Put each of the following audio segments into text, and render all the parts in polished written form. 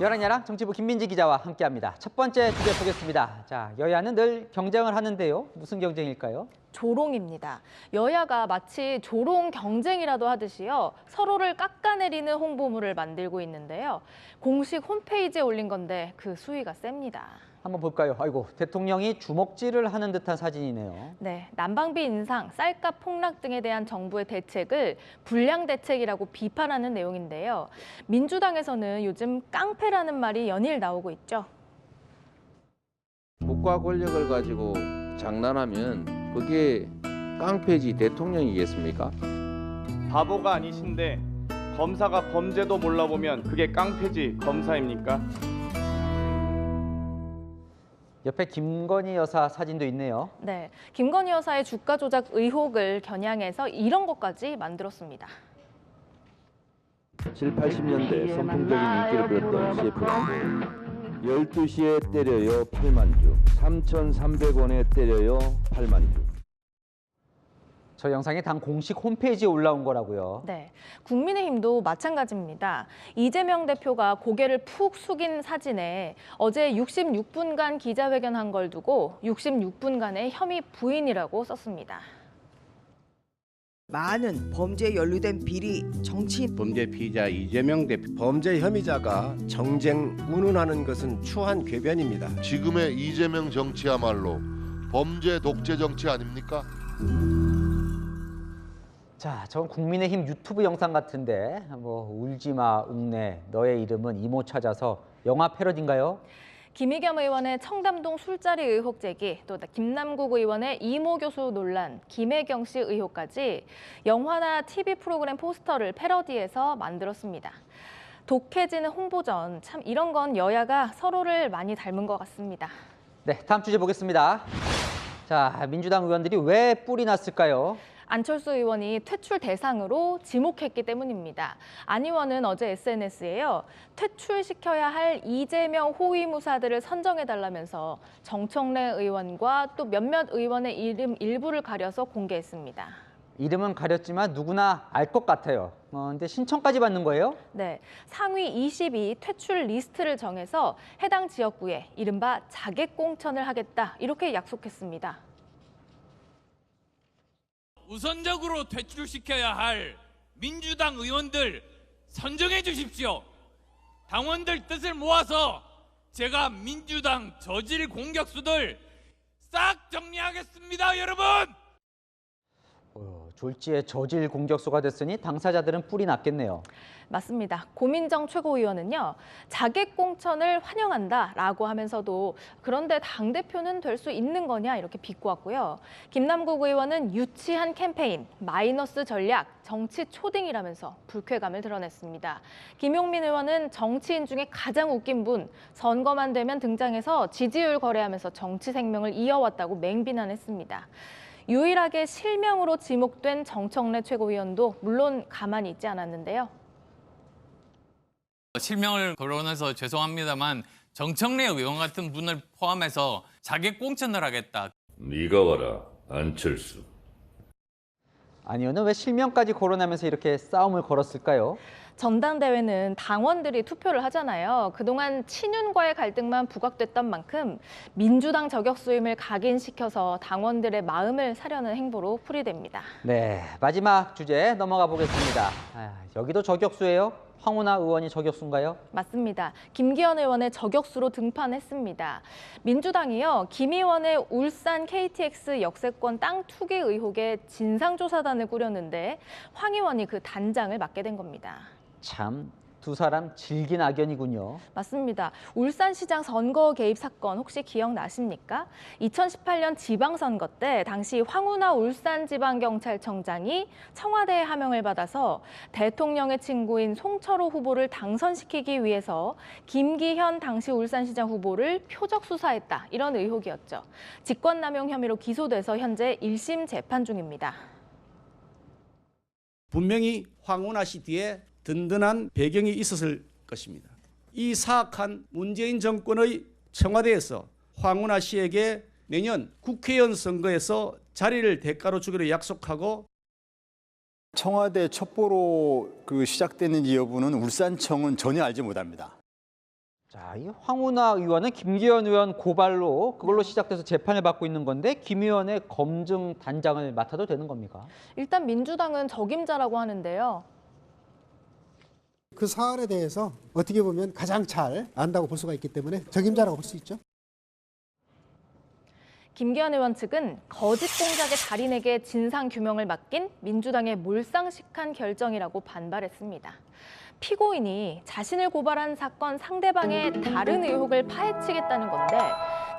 열한야랑 정치부 김민지 기자와 함께합니다. 첫 번째 주제 보겠습니다. 자, 여야는 늘 경쟁을 하는데요. 무슨 경쟁일까요? 조롱입니다. 여야가 마치 조롱 경쟁이라도 하듯이요. 서로를 깎아내리는 홍보물을 만들고 있는데요. 공식 홈페이지에 올린 건데 그 수위가 셉니다. 한번 볼까요? 아이고, 대통령이 주먹질을 하는 듯한 사진이네요. 네, 난방비 인상, 쌀값 폭락 등에 대한 정부의 대책을 불량 대책이라고 비판하는 내용인데요. 민주당에서는 요즘 깡패라는 말이 연일 나오고 있죠. 국가 권력을 가지고 장난하면 그게 깡패지 대통령이겠습니까? 바보가 아니신데 검사가 범죄도 몰라보면 그게 깡패지 검사입니까? 옆에 김건희 여사 사진도 있네요. 네, 김건희 여사의 주가 조작 의혹을 겨냥해서 이런 것까지 만들었습니다. 7, 80년대 선풍적인 인기를 끌었던 CF라고 12시에 때려요 8만 주, 3,300원에 때려요 8만 주. 저 영상이 당 공식 홈페이지에 올라온 거라고요. 네, 국민의힘도 마찬가지입니다. 이재명 대표가 고개를 푹 숙인 사진에 어제 66분간 기자회견한 걸 두고 66분간의 혐의 부인이라고 썼습니다. 많은 범죄에 연루된 비리 정치인 범죄 피의자 이재명 대표 범죄 혐의자가 정쟁 운운하는 것은 추한 궤변입니다. 지금의 이재명 정치야말로 범죄 독재 정치 아닙니까? 자, 전 국민의힘 유튜브 영상 같은데 뭐 울지마 웅내 너의 이름은 이모 찾아서 영화 패러디인가요? 김의겸 의원의 청담동 술자리 의혹 제기, 또 김남국 의원의 이모 교수 논란, 김혜경 씨 의혹까지 영화나 TV 프로그램 포스터를 패러디해서 만들었습니다. 독해지는 홍보전, 참 이런 건 여야가 서로를 많이 닮은 것 같습니다. 네, 다음 주제 보겠습니다. 자, 민주당 의원들이 왜 뿔이 났을까요? 안철수 의원이 퇴출 대상으로 지목했기 때문입니다. 안 의원은 어제 SNS에요. 퇴출시켜야 할 이재명 호위무사들을 선정해달라면서 정청래 의원과 또 몇몇 의원의 이름 일부를 가려서 공개했습니다. 이름은 가렸지만 누구나 알 것 같아요. 근데 신청까지 받는 거예요? 네, 상위 22 퇴출 리스트를 정해서 해당 지역구에 이른바 자객공천을 하겠다 이렇게 약속했습니다. 우선적으로 퇴출시켜야 할 민주당 의원들 선정해 주십시오. 당원들 뜻을 모아서 제가 민주당 저질 공격수들 싹 정리하겠습니다, 여러분! 졸지에 저질 공격수가 됐으니 당사자들은 뿔이 났겠네요. 맞습니다. 고민정 최고위원은요. 자객공천을 환영한다라고 하면서도 그런데 당대표는 될 수 있는 거냐 이렇게 비꼬았고요. 김남국 의원은 유치한 캠페인, 마이너스 전략, 정치 초딩이라면서 불쾌감을 드러냈습니다. 김용민 의원은 정치인 중에 가장 웃긴 분, 선거만 되면 등장해서 지지율 거래하면서 정치 생명을 이어왔다고 맹비난했습니다. 유일하게 실명으로 지목된 정청래 최고위원도 물론 가만히 있지 않았는데요. 실명을 거론해서 죄송합니다만 정청래 의원 같은 분을 포함해서 자객공천을 하겠다. 네가 와라 안철수. 안 의원은 왜 실명까지 거론하면서 이렇게 싸움을 걸었을까요? 전당대회는 당원들이 투표를 하잖아요. 그동안 친윤과의 갈등만 부각됐던 만큼 민주당 저격수임을 각인시켜서 당원들의 마음을 사려는 행보로 풀이됩니다. 네, 마지막 주제 넘어가 보겠습니다. 여기도 저격수예요? 황운하 의원이 저격수인가요? 맞습니다. 김기현 의원의 저격수로 등판했습니다. 민주당이요, 김 의원의 울산 KTX 역세권 땅 투기 의혹에 진상조사단을 꾸렸는데 황 의원이 그 단장을 맡게 된 겁니다. 참, 두 사람 질긴 악연이군요. 맞습니다. 울산시장 선거 개입 사건 혹시 기억나십니까? 2018년 지방선거 때 당시 황운하 울산지방경찰청장이 청와대에 하명을 받아서 대통령의 친구인 송철호 후보를 당선시키기 위해서 김기현 당시 울산시장 후보를 표적 수사했다. 이런 의혹이었죠. 직권남용 혐의로 기소돼서 현재 1심 재판 중입니다. 분명히 황운하 씨 뒤에 든든한 배경이 있었을 것입니다. 이 사악한 문재인 정권의 청와대에서 황운하 씨에게 내년 국회의원 선거에서 자리를 대가로 주기로 약속하고 청와대 첩보로 시작됐는지 여부는 울산청은 전혀 알지 못합니다. 자, 이 황운하 의원은 김기현 의원 고발로 그걸로 시작돼서 재판을 받고 있는 건데 김 의원의 검증 단장을 맡아도 되는 겁니까? 일단 민주당은 적임자라고 하는데요. 그 사안에 대해서 어떻게 보면 가장 잘 안다고 볼 수가 있기 때문에 적임자라고 볼 수 있죠. 김기현 의원 측은 거짓 공작의 달인에게 진상 규명을 맡긴 민주당의 몰상식한 결정이라고 반발했습니다. 피고인이 자신을 고발한 사건 상대방의 다른 의혹을 파헤치겠다는 건데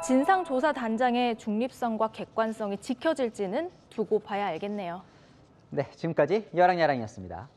진상조사단장의 중립성과 객관성이 지켜질지는 두고 봐야 알겠네요. 네, 지금까지 여랑야랑이었습니다.